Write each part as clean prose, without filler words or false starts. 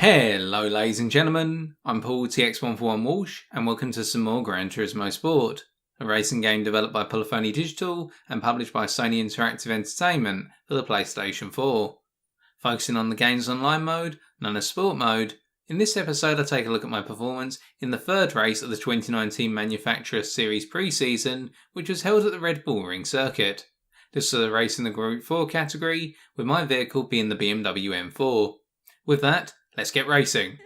Hello ladies and gentlemen, I'm Paul TX141 Walsh and welcome to some more Gran Turismo Sport, a racing game developed by Polyphony Digital and published by Sony Interactive Entertainment for the PlayStation 4. Focusing on the game's online mode, known as Sport Mode, in this episode I take a look at my performance in the third race of the 2019 Manufacturer Series pre-season, which was held at the Red Bull Ring circuit. This was a race in the Group 4 category, with my vehicle being the BMW M4. With that, let's get racing.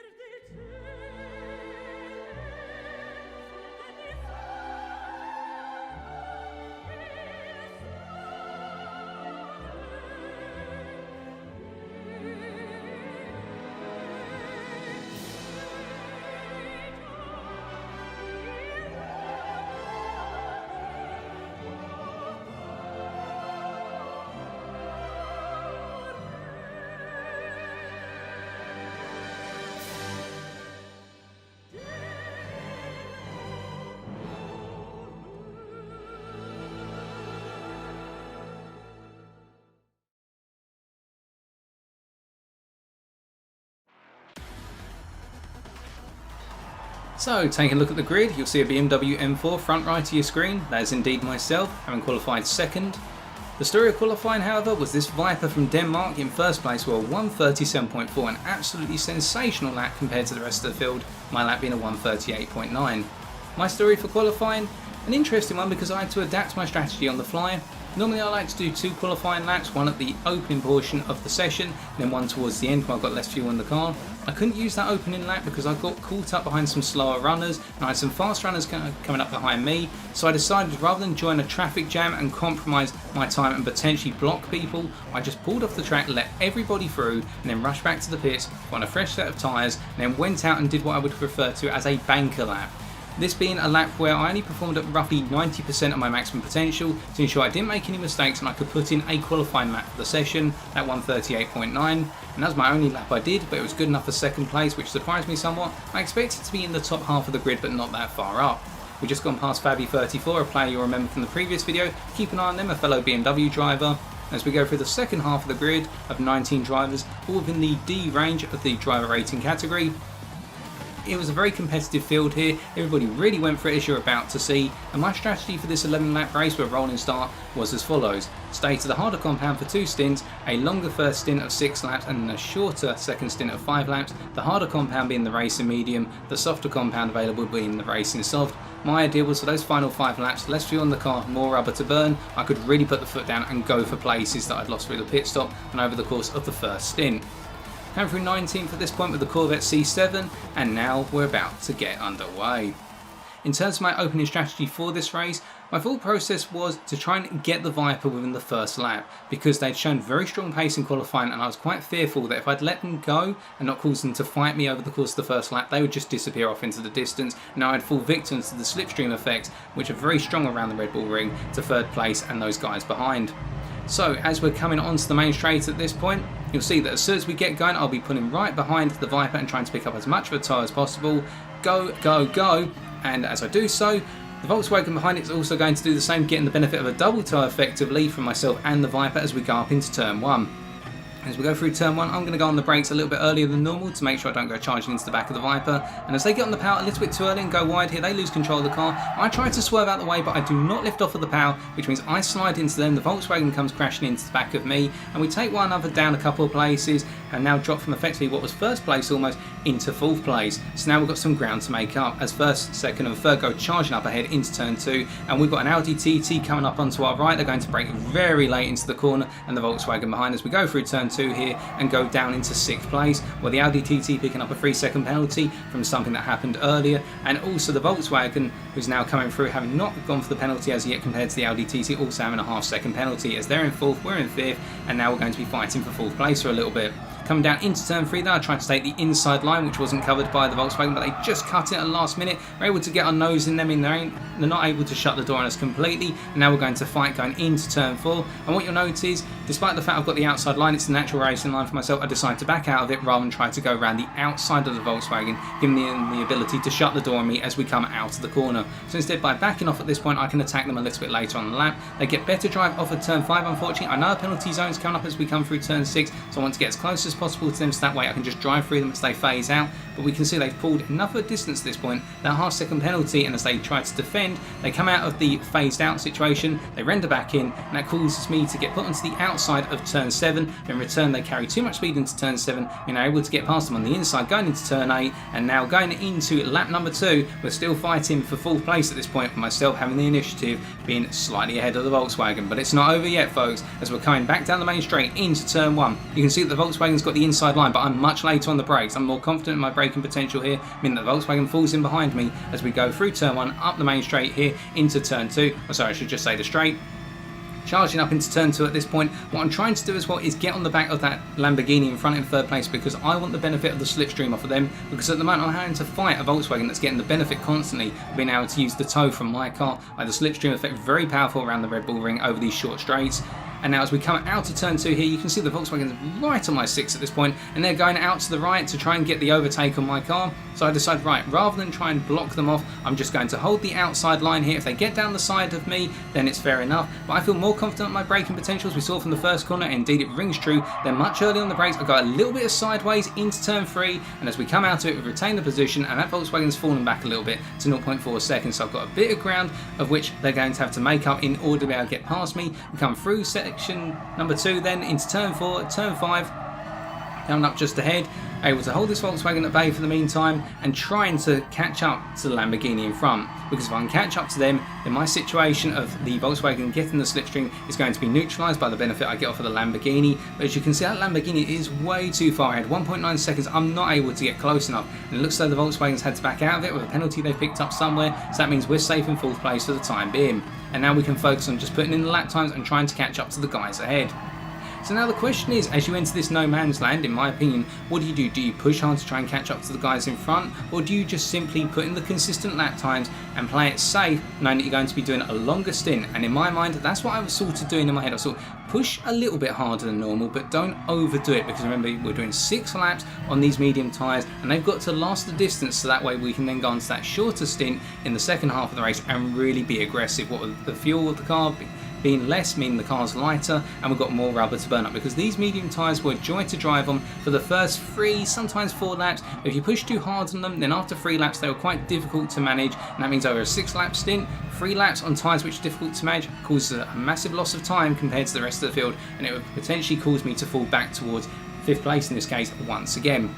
So, taking a look at the grid, you'll see a BMW M4 front right of your screen. That is indeed myself, having qualified second. The story of qualifying, however, was this Viper from Denmark in first place with a 1:37.4, an absolutely sensational lap compared to the rest of the field, my lap being a 1:38.9. My story for qualifying, an interesting one because I had to adapt my strategy on the fly. Normally I like to do two qualifying laps, one at the opening portion of the session, and then one towards the end when I've got less fuel in the car. I couldn't use that opening lap because I got caught up behind some slower runners and I had some fast runners coming up behind me, so I decided rather than join a traffic jam and compromise my time and potentially block people, I just pulled off the track, let everybody through and then rushed back to the pits, got on a fresh set of tyres and then went out and did what I would refer to as a banker lap. This being a lap where I only performed at roughly 90% of my maximum potential to ensure I didn't make any mistakes and I could put in a qualifying lap for the session at 1:38.9, and that was my only lap I did, but it was good enough for second place, which surprised me somewhat. I expected to be in the top half of the grid but not that far up. We've just gone past Fabby34, a player you'll remember from the previous video. Keep an eye on them, a fellow BMW driver. As we go through the second half of the grid of 19 drivers, all within the D range of the driver rating category. It was a very competitive field here, everybody really went for it as you're about to see, and my strategy for this 11 lap race with a rolling start was as follows. Stay to the harder compound for 2 stints, a longer first stint of 6 laps and a shorter second stint of 5 laps, the harder compound being the racing medium, the softer compound available being the racing soft. My idea was for those final 5 laps, less fuel in the car, more rubber to burn, I could really put the foot down and go for places that I'd lost through the pit stop and over the course of the first stint. Going through 19th at this point with the Corvette C7, and now we're about to get underway. In terms of my opening strategy for this race, my thought process was to try and get the Viper within the first lap, because they'd shown very strong pace in qualifying and I was quite fearful that if I'd let them go and not cause them to fight me over the course of the first lap, they would just disappear off into the distance. Now I'd fall victim to the slipstream effect, which are very strong around the Red Bull Ring, to third place and those guys behind. So as we're coming onto the main straight at this point, you'll see that as soon as we get going, I'll be putting right behind the Viper and trying to pick up as much of a tyre as possible. Go, go, go. And as I do so, the Volkswagen behind it is also going to do the same, getting the benefit of a double tyre effectively from myself and the Viper as we go up into turn 1. As we go through turn 1, I'm going to go on the brakes a little bit earlier than normal to make sure I don't go charging into the back of the Viper. And as they get on the power a little bit too early and go wide here, they lose control of the car. I try to swerve out the way, but I do not lift off of the power, which means I slide into them. The Volkswagen comes crashing into the back of me, and we take one other down a couple of places, and now drop from effectively what was first place almost into 4th place. So now we've got some ground to make up, as first, second and third go charging up ahead into turn 2, and we've got an Audi TT coming up onto our right. They're going to brake very late into the corner, and the Volkswagen behind as we go through turn 2 here and go down into 6th place, where the Audi TT picking up a 3-second penalty from something that happened earlier, and also the Volkswagen, who's now coming through, having not gone for the penalty as yet compared to the Audi TT, also having a half-second penalty, as they're in 4th, we're in 5th, and now we're going to be fighting for 4th place for a little bit. Coming down into turn 3 there, I tried to take the inside line, which wasn't covered by the Volkswagen, but they just cut it at the last minute. We're able to get our nose in them, and they're not able to shut the door on us completely. And now we're going to fight going into turn 4. And what you'll notice Despite the fact I've got the outside line, it's the natural racing line for myself, I decided to back out of it rather than try to go around the outside of the Volkswagen, giving them the ability to shut the door on me as we come out of the corner. So instead, by backing off at this point, I can attack them a little bit later on the lap. They get better drive off of turn 5, unfortunately. I know a penalty zone's coming up as we come through turn 6, so I want to get as close as possible to them so that way I can just drive through them as they phase out. But we can see they've pulled enough of a distance at this point, that half-second penalty, and as they try to defend, they come out of the phased out situation, they render back in, and that causes me to get put onto the outside of turn 7. In return, they carry too much speed into turn 7, and are able to get past them on the inside, going into turn 8, and now going into lap number 2, we're still fighting for 4th place at this point, with myself having the initiative, being slightly ahead of the Volkswagen. But it's not over yet, folks, as we're coming back down the main straight into turn 1. You can see that the Volkswagen's got the inside line, but I'm much later on the brakes. I'm more confident in my braking potential here, meaning that the Volkswagen falls in behind me as we go through turn 1, up the main straight here into turn 2. Oh, sorry, I should just say the straight. Charging up into turn 2 at this point. What I'm trying to do as well is get on the back of that Lamborghini in front in 3rd place, because I want the benefit of the slipstream off of them, because at the moment I'm having to fight a Volkswagen that's getting the benefit constantly of being able to use the tow from my car. Like the slipstream effect, very powerful around the Red Bull Ring over these short straights. And now as we come out of turn 2 here, you can see the Volkswagen's right on my 6 at this point, and they're going out to the right to try and get the overtake on my car. So I decide, right, rather than try and block them off, I'm just going to hold the outside line here. If they get down the side of me, then it's fair enough. But I feel more confident in my braking potentials. We saw from the first corner, and indeed it rings true. They're much early on the brakes. I got a little bit of sideways into turn 3, and as we come out of it, we've retained the position, and that Volkswagen's fallen back a little bit to 0.4 seconds. So I've got a bit of ground of which they're going to have to make up in order to be able to get past me. We come through section number 2, then into turn 4, turn 5, down up just ahead, able to hold this Volkswagen at bay for the meantime and trying to catch up to the Lamborghini in front, because if I can catch up to them, then my situation of the Volkswagen getting the slipstream is going to be neutralised by the benefit I get off of the Lamborghini. But as you can see, that Lamborghini is way too far ahead, 1.9 seconds. I'm not able to get close enough, and it looks like the Volkswagen's had to back out of it with a penalty they've picked up somewhere, so that means we're safe in 4th place for the time being. And now we can focus on just putting in the lap times and trying to catch up to the guys ahead. So now the question is, as you enter this no man's land, in my opinion, what do you do? Do you push hard to try and catch up to the guys in front, or do you just simply put in the consistent lap times and play it safe, knowing that you're going to be doing a longer stint? And in my mind, that's what I was sort of doing in my head. I sort of push a little bit harder than normal, but don't overdo it, because remember, we're doing 6 laps on these medium tyres, and they've got to last the distance, so that way we can then go on to that shorter stint in the second half of the race and really be aggressive. What with the fuel of the car being less, meaning the car's lighter, and we've got more rubber to burn up, because these medium tyres were a joy to drive on for the first 3, sometimes 4 laps. If you push too hard on them, then after 3 laps they were quite difficult to manage, and that means over a 6-lap stint, 3 laps on tyres which are difficult to manage causes a massive loss of time compared to the rest of the field, and it would potentially cause me to fall back towards 5th place in this case once again.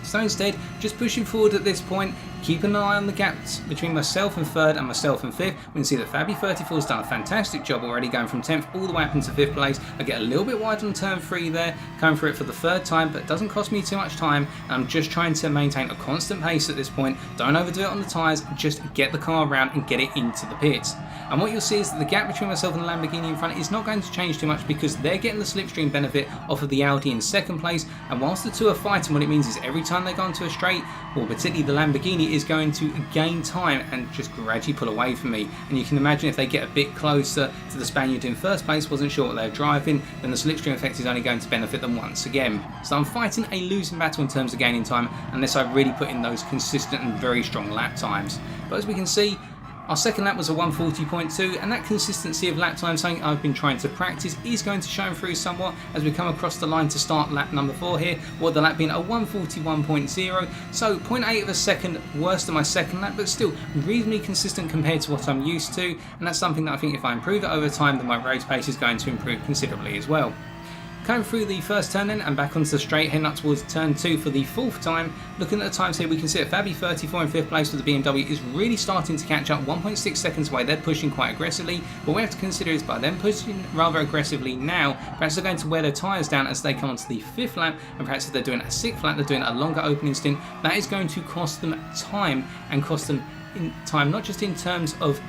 So instead, just pushing forward at this point, keeping an eye on the gaps between myself and 3rd and myself and 5th. We can see that Fabby34 has done a fantastic job already, going from 10th all the way up into 5th place. I get a little bit wide on turn 3 there, coming through it for the 3rd time, but it doesn't cost me too much time, and I'm just trying to maintain a constant pace at this point. Don't overdo it on the tyres, just get the car around and get it into the pits. And what you'll see is that the gap between myself and the Lamborghini in front is not going to change too much, because they're getting the slipstream benefit off of the Audi in 2nd place, and whilst the two are fighting, what it means is every time they go into a straight, or particularly the Lamborghini is going to gain time and just gradually pull away from me. And you can imagine if they get a bit closer to the Spaniard in 1st place, wasn't sure what they're driving, then the slipstream effect is only going to benefit them once again. So I'm fighting a losing battle in terms of gaining time, unless I really put in those consistent and very strong lap times. But as we can see, our 2nd lap was a 1:40.2, and that consistency of lap time, something I've been trying to practice, is going to shine through somewhat as we come across the line to start lap number 4 here, with the lap being a 1:41.0, so 0.8 of a second worse than my 2nd lap, but still reasonably consistent compared to what I'm used to, and that's something that I think if I improve it over time, then my race pace is going to improve considerably as well. Coming through the first turn then and back onto the straight, heading up towards turn 2 for the 4th time. Looking at the times here, we can see that Fabby34 in 5th place with the BMW is really starting to catch up, 1.6 seconds away. They're pushing quite aggressively. What we have to consider is by them pushing rather aggressively now, perhaps they're going to wear their tyres down as they come onto the 5th lap, and perhaps if they're doing a 6th lap, they're doing a longer opening stint. That is going to cost them time, and cost them in time, not just in terms of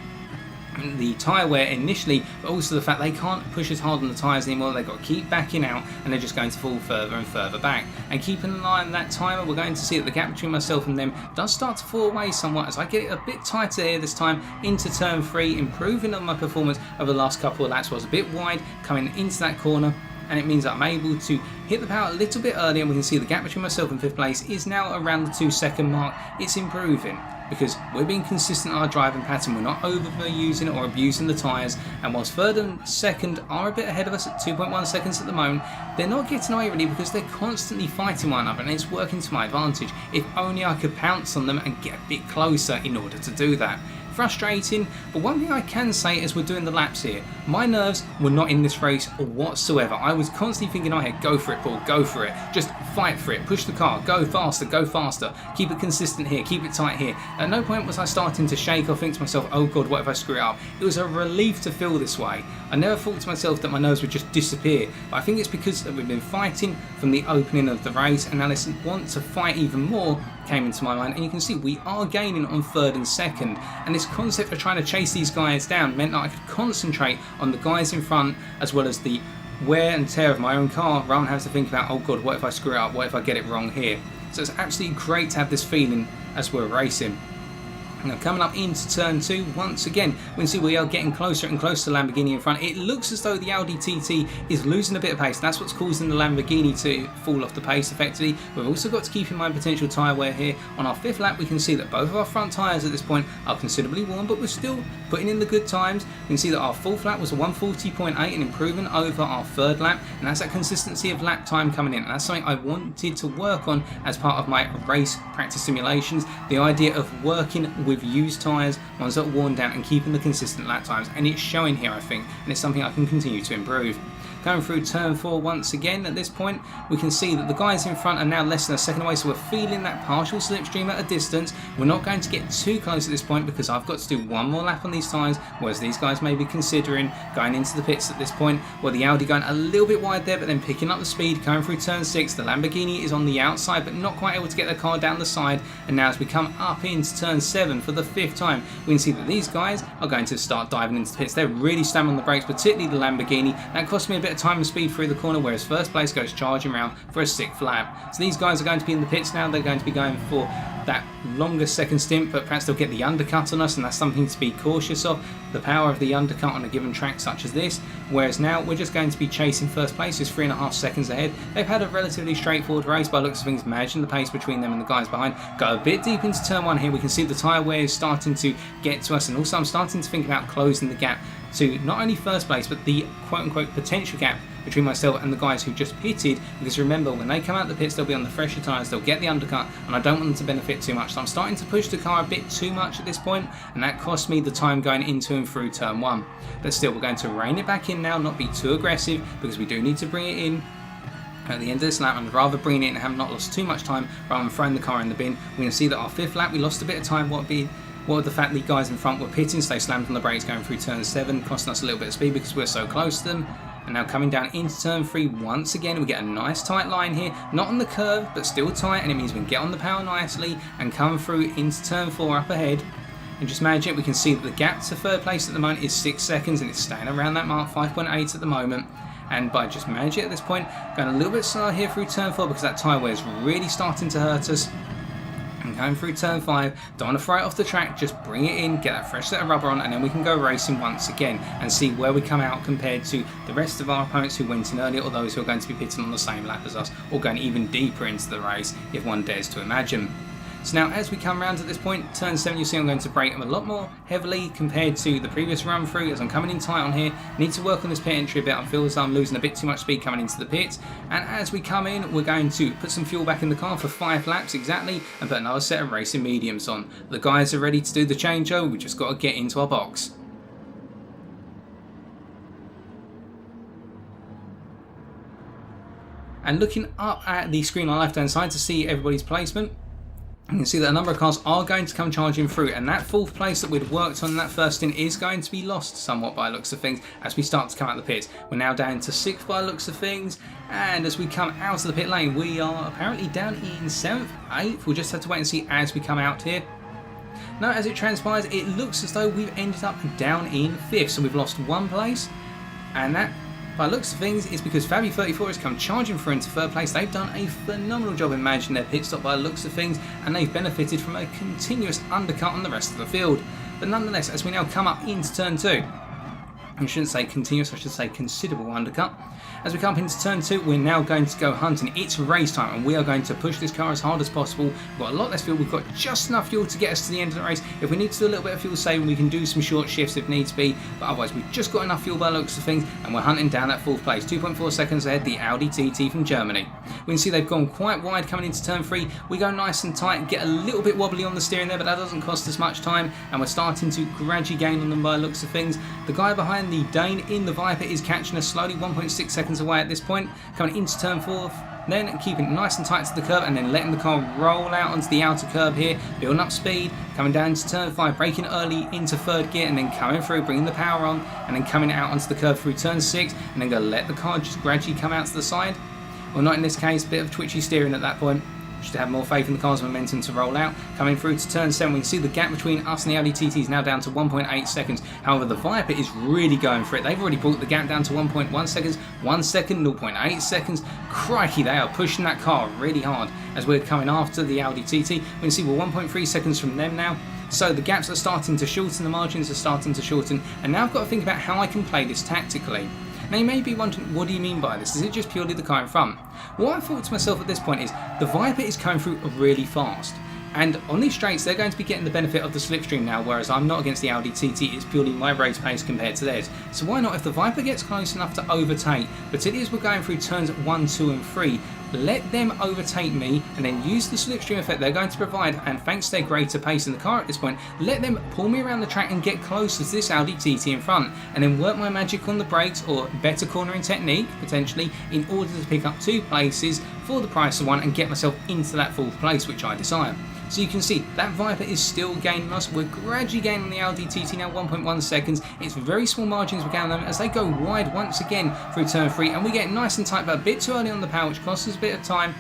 the tyre wear initially, but also the fact they can't push as hard on the tyres anymore. They've got to keep backing out, and they're just going to fall further and further back. And keeping an eye on that timer, we're going to see that the gap between myself and them does start to fall away somewhat as I get it a bit tighter here this time into turn 3, improving on my performance over the last couple of laps. I was a bit wide coming into that corner, and it means that I'm able to hit the power a little bit earlier, and we can see the gap between myself and 5th place is now around the 2-second mark. It's improving because we're being consistent in our driving pattern. We're not overusing or abusing the tyres, and whilst 3rd and 2nd are a bit ahead of us at 2.1 seconds at the moment, they're not getting away really because they're constantly fighting one another, and it's working to my advantage. If only I could pounce on them and get a bit closer in order to do that. Frustrating, but one thing I can say as we're doing the laps here, my nerves were not in this race whatsoever. I was constantly thinking, oh, hey, go for it, Paul, go for it, just fight for it, push the car, go faster, keep it consistent here, keep it tight here. At no point was I starting to shake or think to myself, oh god, what if I screw it up? It was a relief to feel this way. I never thought to myself that my nerves would just disappear, but I think it's because we've been fighting from the opening of the race, and now this want to fight even more came into my mind, and you can see we are gaining on 3rd and 2nd, and this concept of trying to chase these guys down meant that I could concentrate on the guys in front as well as the wear and tear of my own car rather than having to think about, oh god, what if I screw it up, what if I get it wrong here. So it's absolutely great to have this feeling as we're racing. Now coming up into turn 2, once again, we can see we are getting closer and closer to Lamborghini in front. It looks as though the Audi TT is losing a bit of pace. That's what's causing the Lamborghini to fall off the pace effectively. We've also got to keep in mind potential tyre wear here. On our 5th lap, we can see that both of our front tyres at this point are considerably worn, but we're still putting in the good times. We can see that our 4th lap was a 140.8, an improvement over our 3rd lap, and that's that consistency of lap time coming in. And that's something I wanted to work on as part of my race practice simulations, the idea of working with used tyres, ones that are worn down, and keeping the consistent lap times, and it's showing here I think, and it's something I can continue to improve. Going through turn 4 once again, at this point we can see that the guys in front are now less than a second away, so we're feeling that partial slipstream at a distance. We're not going to get too close at this point because I've got to do one more lap on these tyres, whereas these guys may be considering going into the pits at this point. Well, the Audi going a little bit wide there, but then picking up the speed, going through turn 6. The Lamborghini is on the outside but not quite able to get their car down the side, and now as we come up into turn 7 for the 5th time, we can see that these guys are going to start diving into the pits. They're really slamming on the brakes, particularly the Lamborghini. That cost me a bit of time and speed through the corner, whereas 1st place goes charging around for a 6th lap. So these guys are going to be in the pits now. They're going to be going for that longer second stint, but perhaps they'll get the undercut on us, and that's something to be cautious of, the power of the undercut on a given track such as this. Whereas now we're just going to be chasing 1st place, who's 3.5 seconds ahead. They've had a relatively straightforward race by looks of things. Imagine the pace between them and the guys behind. Go a bit deep into turn 1 here. We can see the tyre wear is starting to get to us, and also I'm starting to think about closing the gap to not only 1st place but the quote-unquote potential gap between myself and the guys who just pitted, because remember, when they come out the pits they'll be on the fresher tyres, they'll get the undercut, and I don't want them to benefit too much. So I'm starting to push the car a bit too much at this point, and that cost me the time going into and through turn 1. But still, we're going to rein it back in now, not be too aggressive, because we do need to bring it in at the end of this lap, and rather bring it in and have not lost too much time rather than throwing the car in the bin. We can see that our 5th lap we lost a bit of time. What with the fact that the guys in front were pitting, so they slammed on the brakes going through turn 7, costing us a little bit of speed because we're so close to them. And now coming down into turn 3 once again, we get a nice tight line here, not on the curve but still tight, and it means we can get on the power nicely and come through into turn 4 up ahead. And just manage it. We can see that the gap to 3rd place at the moment is 6 seconds, and it's staying around that mark, 5.8 at the moment. And by just managing it at this point, going a little bit slower here through turn 4 because that tyre wear is really starting to hurt us. And going through turn 5, don't want to throw it off the track, just bring it in, get that fresh set of rubber on, and then we can go racing once again and see where we come out compared to the rest of our opponents who went in earlier, or those who are going to be pitting on the same lap as us, or going even deeper into the race if one dares to imagine. So now as we come around to this point, turn 7, you see I'm going to brake them a lot more heavily compared to the previous run through, as I'm coming in tight on here. Need to work on this pit entry a bit. I feel as though I'm losing a bit too much speed coming into the pits. And as we come in, we're going to put some fuel back in the car for 5 laps exactly, and put another set of racing mediums on. The guys are ready to do the changeover, we just got to get into our box. And looking up at the screen on the left hand side to see everybody's placement, you can see that a number of cars are going to come charging through, and that 4th place that we'd worked on in that first stint is going to be lost somewhat by looks of things as we start to come out of the pits. We're now down to 6th by looks of things, and as we come out of the pit lane we are apparently down in 7th, 8th. We'll just have to wait and see as we come out here. No, as it transpires, it looks as though we've ended up down in 5th, so we've lost 1 place, and that, by looks of things, is because Fabby34 has come charging through into 3rd place. They've done a phenomenal job in managing their pit stop by looks of things, and they've benefited from a continuous undercut on the rest of the field. But nonetheless, as we now come up into turn 2, I shouldn't say continuous, I should say considerable undercut. As we come up into turn 2, we're now going to go hunting. It's race time, and we are going to push this car as hard as possible. We've got a lot less fuel, we've got just enough fuel to get us to the end of the race. If we need to do a little bit of fuel saving, we can do some short shifts if needs be, but otherwise we've just got enough fuel by the looks of things, and we're hunting down that 4th place. 2.4 seconds ahead, the Audi TT from Germany. We can see they've gone quite wide coming into turn 3. We go nice and tight, get a little bit wobbly on the steering there, but that doesn't cost us much time, and we're starting to gradually gain on them by the looks of things. The guy behind the Dane in the Viper is catching us slowly, 1.6 seconds away at this point, coming into turn 4, then keeping it nice and tight to the curb, and then letting the car roll out onto the outer curb here, building up speed, coming down into turn 5, braking early into 3rd gear, and then coming through, bringing the power on, and then coming out onto the curb through turn 6, and then going to let the car just gradually come out to the side. Well, not in this case, bit of twitchy steering at that point. Should have more faith in the car's momentum to roll out. Coming through to turn 7, we can see the gap between us and the Audi TT is now down to 1.8 seconds. However, the Viper is really going for it. They've already brought the gap down to 1.1 seconds, 1 second, 0.8 seconds. Crikey, they are pushing that car really hard as we're coming after the Audi TT. We can see we're 1.3 seconds from them now. So the gaps are starting to shorten, the margins are starting to shorten, and now I've got to think about how I can play this tactically. Now you may be wondering, what do you mean by this? Is it just purely the car in front? What I thought to myself at this point is, the Viper is coming through really fast. And on these straights, they're going to be getting the benefit of the slipstream now, whereas I'm not against the Audi TT, it's purely my race pace compared to theirs. So why not, if the Viper gets close enough to overtake, particularly as we're going through turns 1, 2 and 3, let them overtake me and then use the slipstream effect they're going to provide, and thanks to their greater pace in the car at this point, let them pull me around the track and get close to this Audi TT in front, and then work my magic on the brakes or better cornering technique potentially in order to pick up 2 places for the price of 1 and get myself into that 4th place which I desire. So you can see that Viper is still gaining us. We're gradually gaining the Audi TT now, 1.1 seconds. It's very small margins we're gaining them as they go wide once again through turn 3, and we get nice and tight but a bit too early on the power, which costs us a bit of time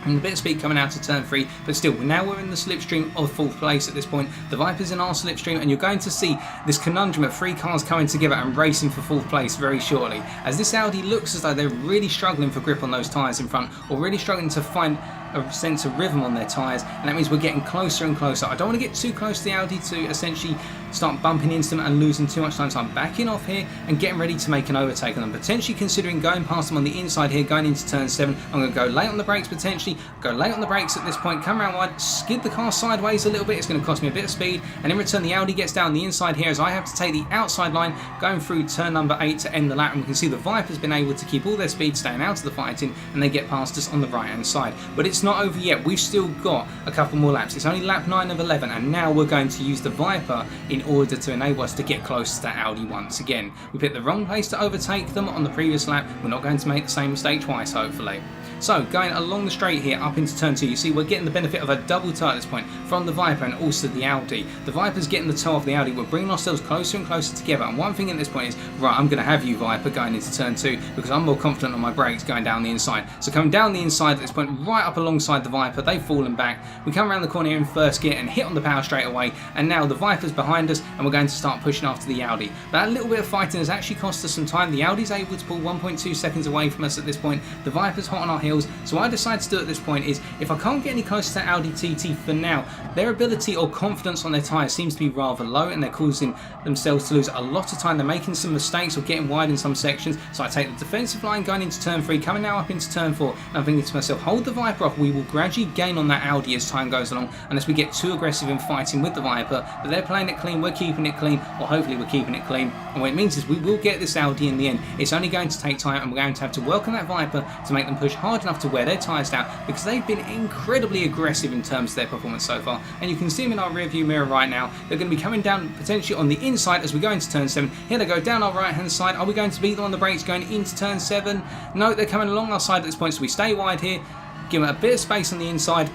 and a bit of speed coming out of turn 3, but still, now we're in the slipstream of 4th place at this point. The Viper's in our slipstream, and you're going to see this conundrum of 3 cars coming together and racing for 4th place very shortly, as this Audi looks as though they're really struggling for grip on those tyres in front, or really struggling to find a sense of rhythm on their tyres, and that means we're getting closer and closer. I don't want to get too close to the Audi to essentially start bumping into them and losing too much time, so I'm backing off here and getting ready to make an overtake on them, potentially considering going past them on the inside here, going into turn 7. I'm going to go late on the brakes potentially, go late on the brakes at this point, come around wide, skid the car sideways a little bit, it's going to cost me a bit of speed, and in return the Audi gets down the inside here as I have to take the outside line going through turn number 8 to end the lap, and we can see the Viper's been able to keep all their speed staying out of the fighting, and they get past us on the right hand side. But it's not over yet, we've still got a couple more laps. It's only lap 9 of 11, and now we're going to use the Viper in order to enable us to get close to that Audi once again. We picked the wrong place to overtake them on the previous lap, we're not going to make the same mistake twice hopefully. So going along the straight here up into turn 2, you see we're getting the benefit of a double toe at this point from the Viper and also the Audi. The Viper's getting the toe off the Audi, we're bringing ourselves closer and closer together, and one thing at this point is, right, I'm going to have you Viper going into turn 2 because I'm more confident on my brakes going down the inside. So coming down the inside at this point, right up alongside the Viper, they've fallen back. We come around the corner here in 1st gear and hit on the power straight away, and now the Viper's behind us and we're going to start pushing after the Audi. But that little bit of fighting has actually cost us some time. The Audi's able to pull 1.2 seconds away from us at this point. The Viper's hot on our heels, so I decided to do at this point is, if I can't get any closer to Audi TT for now, their ability or confidence on their tyres seems to be rather low, and they're causing themselves to lose a lot of time. They're making some mistakes or getting wide in some sections, so I take the defensive line going into turn 3, coming now up into turn 4, and I'm thinking to myself, hold the Viper off, we will gradually gain on that Audi as time goes along, unless we get too aggressive in fighting with the Viper. But they're playing it clean, we're keeping it clean, or hopefully we're keeping it clean, and what it means is we will get this Audi in the end. It's only going to take time, and we're going to have to work on that Viper to make them push hard enough to wear their tyres out, because they've been incredibly aggressive in terms of their performance so far, and you can see them in our rear view mirror right now. They're going to be coming down potentially on the inside as we go into turn 7. Here they go down our right hand side. Are we going to beat them on the brakes going into turn 7? No, they're coming along our side at this point, so we stay wide here, give them a bit of space on the inside.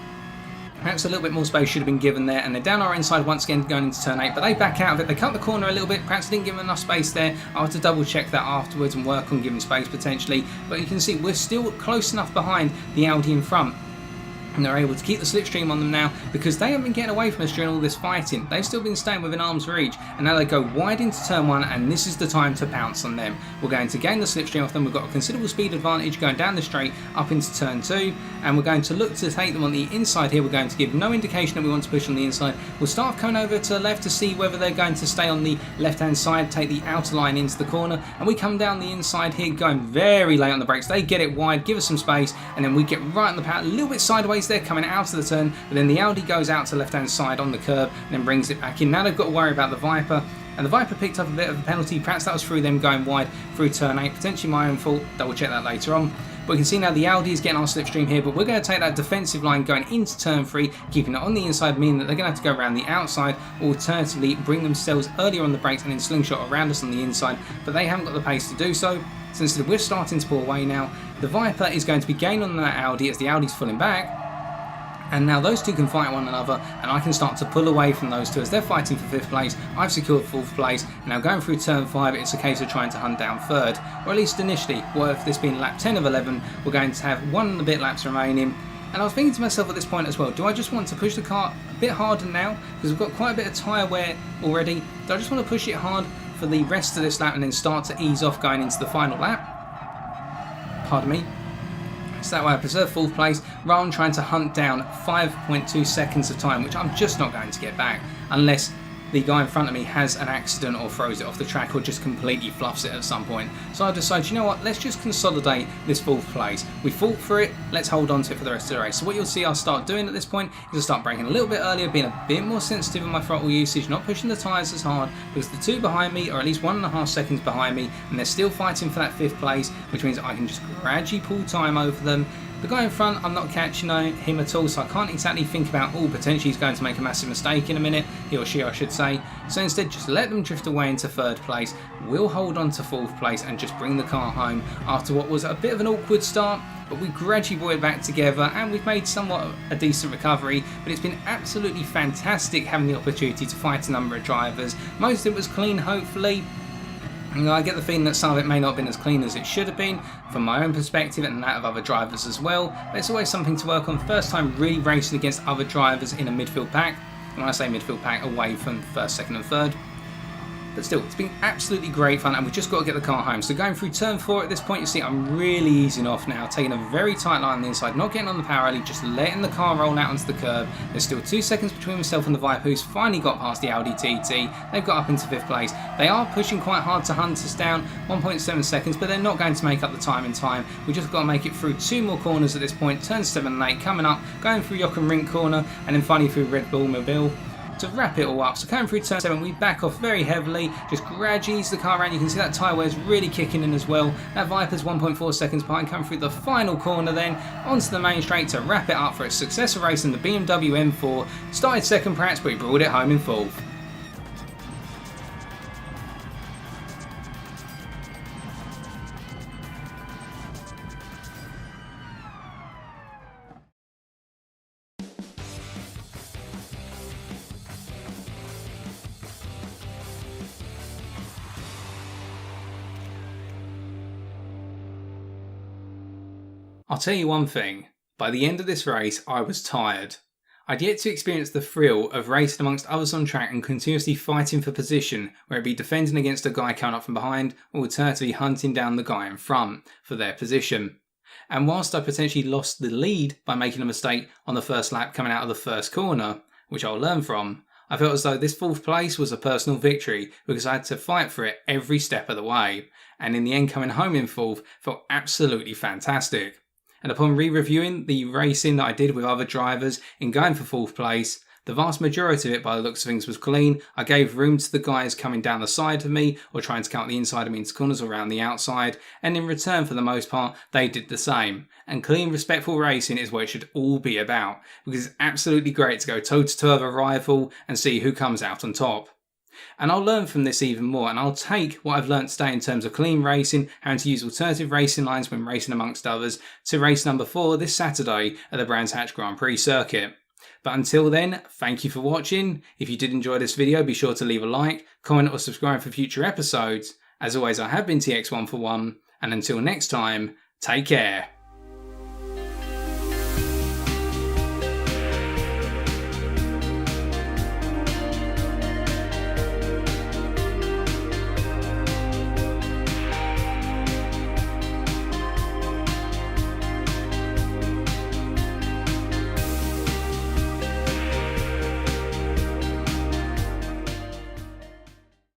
Perhaps a little bit more space should have been given there, and they're down our inside once again going into turn 8, but they back out of it. They cut the corner a little bit, perhaps didn't give them enough space there. I'll have to double check that afterwards and work on giving space potentially, but you can see we're still close enough behind the Audi in front and they're able to keep the slipstream on them now because they haven't been getting away from us during all this fighting. They've still been staying within arm's reach, and now they go wide into turn 1, and this is the time to pounce on them. We're going to gain the slipstream off them. We've got a considerable speed advantage going down the straight up into turn 2, and we're going to look to take them on the inside here. We're going to give no indication that we want to push on the inside. We'll start coming over to the left to see whether they're going to stay on the left hand side, take the outer line into the corner, and we come down the inside here going very late on the brakes. They get it wide, give us some space, and then we get right on the power, a little bit sideways there coming out of the turn, but then the Audi goes out to the left hand side on the curb and then brings it back in. Now they've got to worry about the Viper, and the Viper picked up a bit of a penalty. Perhaps that was through them going wide through turn 8, potentially my own fault. Double check that later on. But we can see now the Audi is getting our slipstream here, but we're going to take that defensive line going into turn 3, keeping it on the inside, meaning that they're going to have to go around the outside, or alternatively bring themselves earlier on the brakes and then slingshot around us on the inside, but they haven't got the pace to do so. So instead we're starting to pull away now. The Viper is going to be gaining on that Audi as the Audi's pulling back. And now those two can fight one another, and I can start to pull away from those two as they're fighting for 5th place. I've secured 4th place. Now going through turn 5, it's a case of trying to hunt down 3rd, or at least initially. Well, if this being lap 10 of 11, we're going to have 1 and a bit laps remaining. And I was thinking to myself at this point as well, do I just want to push the car a bit harder now? Because we've got quite a bit of tyre wear already. Do I just want to push it hard for the rest of this lap and then start to ease off going into the final lap? Pardon me. So that way I preserve 4th place rather than trying to hunt down 5.2 seconds of time, which I'm just not going to get back unless the guy in front of me has an accident or throws it off the track or just completely fluffs it at some point. So I decided, you know what, let's just consolidate this 4th place. We fought for it, let's hold on to it for the rest of the race. So what you'll see I'll start doing at this point is I'll start braking a little bit earlier, being a bit more sensitive in my throttle usage, not pushing the tyres as hard, because the two behind me are at least 1.5 seconds behind me, and they're still fighting for that 5th place, which means I can just gradually pull time over them. The guy in front, I'm not catching him at all, so I can't exactly think about, oh, potentially he's going to make a massive mistake in a minute, he or she I should say. So instead, just let them drift away into 3rd place. We'll hold on to 4th place and just bring the car home after what was a bit of an awkward start, but we gradually brought it back together and we've made somewhat of a decent recovery. But it's been absolutely fantastic having the opportunity to fight a number of drivers. Most of it was clean, hopefully. I get the feeling that some of it may not have been as clean as it should have been from my own perspective and that of other drivers as well, but it's always something to work on. First time really racing against other drivers in a midfield pack, and when I say midfield pack, away from 1st, 2nd and 3rd. But still, it's been absolutely great fun, and we've just got to get the car home. So going through turn 4 at this point, you see I'm really easing off now, taking a very tight line on the inside, not getting on the power alley, just letting the car roll out onto the curb. There's still 2 seconds between myself and the Viper, who's finally got past the Audi TT. They've got up into 5th place. They are pushing quite hard to hunt us down, 1.7 seconds, but they're not going to make up the time in time. We've just got to make it through 2 more corners at this point, turn 7 and 8 coming up, going through Jochen Rink corner, and then finally through Red Bull Mobile to wrap it all up. So coming through turn 7, we back off very heavily, just gradually ease the car around. You can see that tyre wear is really kicking in as well. That Viper's 1.4 seconds behind, coming through the final corner then onto the main straight to wrap it up for a successful race in the BMW M4. Started 2nd perhaps, but we brought it home in 4th. I'll tell you one thing, by the end of this race I was tired. I'd yet to experience the thrill of racing amongst others on track and continuously fighting for position, where it be defending against a guy coming up from behind, or alternatively hunting down the guy in front for their position. And whilst I potentially lost the lead by making a mistake on the first lap coming out of the first corner, which I'll learn from, I felt as though this 4th place was a personal victory because I had to fight for it every step of the way, and in the end coming home in 4th felt absolutely fantastic. And upon re-reviewing the racing that I did with other drivers in going for 4th place, the vast majority of it by the looks of things was clean. I gave room to the guys coming down the side of me or trying to count the inside of me into corners or around the outside, and in return for the most part they did the same. And clean, respectful racing is what it should all be about, because it's absolutely great to go toe to toe with a rival and see who comes out on top. And I'll learn from this even more, and I'll take what I've learnt today in terms of clean racing, how to use alternative racing lines when racing amongst others, to race number 4 this Saturday at the Brands Hatch Grand Prix circuit. But until then, thank you for watching. If you did enjoy this video, be sure to leave a like, comment or subscribe for future episodes. As always, I have been TX141, and until next time, take care.